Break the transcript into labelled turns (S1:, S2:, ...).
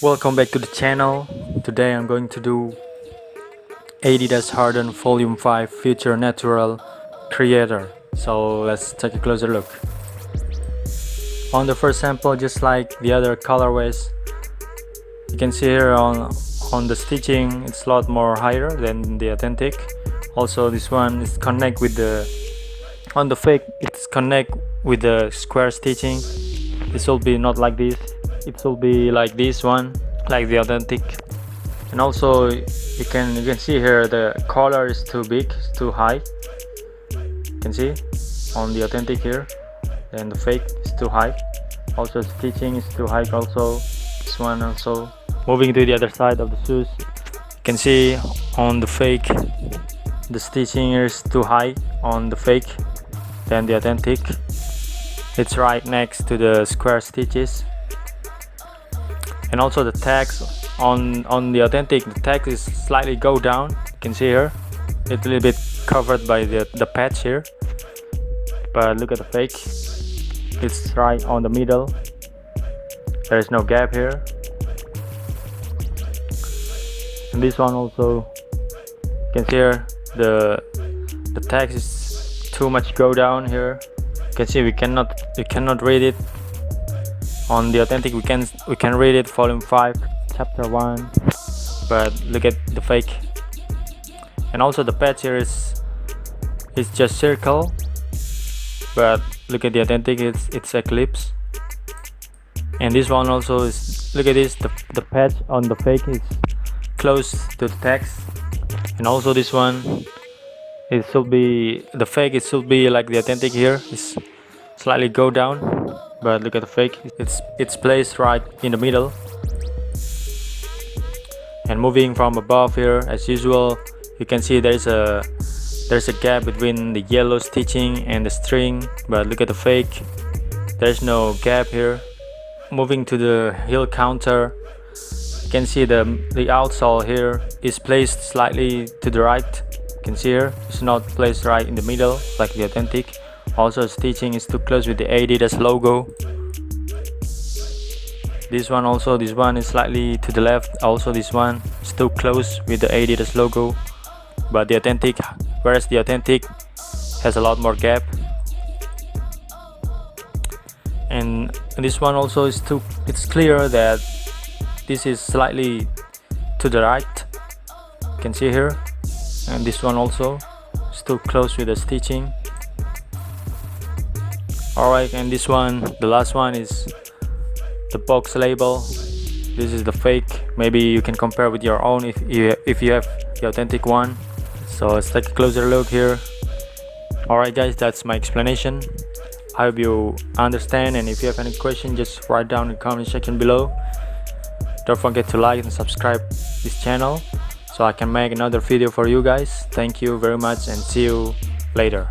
S1: Welcome back to the channel. Today I'm going to do Adidas Harden Vol.5 Future Natural Creator. So let's take a closer look. On the first sample, just like the other colorways, you can see here on the stitching it's a lot more higher than the authentic. Also this one is connect with the on the fake, it's connect with the square stitching. This will be not like this, it will be like this one, like the authentic. And also you can see here the collar is too big, it's too high. You can see on the authentic here, and the fake is too high. Also stitching is too high. Also this one also. Moving to the other side of the shoes, you can see on the fake the stitching is too high on the fake than the authentic. It's right next to the square stitches. And also the tags on the authentic, the tag is slightly go down. You can see here it's a little bit covered by the patch here, but look at the fake, it's right on the middle. There is no gap here. And this one also, you can see here the tag is too much go down here. You can see we cannot read it. On the authentic we can read it, volume 5 chapter 1, but look at the fake. And also the patch here is just circle, but look at the authentic, it's eclipse. And this one also is, look at this, the patch on the fake is close to the text. And also this one, it should be the fake, it should be like the authentic here, it's slightly go down, but look at the fake, it's placed right in the middle. And moving from above here, as usual, you can see there's a gap between the yellow stitching and the string, but look at the fake, there's no gap here. Moving to the heel counter, you can see the outsole here is placed slightly to the right. You can see here it's not placed right in the middle like the authentic. Also stitching is too close with the Adidas logo. This one also, this one is slightly to the left. Also this one is too close with the Adidas logo, but the authentic, whereas the authentic has a lot more gap. And this one also is too, it's clear that this is slightly to the right, you can see here. And this one also is too close with the stitching. Alright, and this one, the last one, is the box label. This is the fake. Maybe you can compare with your own if you have the authentic one. So let's take a closer look here. Alright guys, that's my explanation. I hope you understand, and if you have any question, just write down in the comment section below. Don't forget to like and subscribe this channel so I can make another video for you guys. Thank you very much and see you later.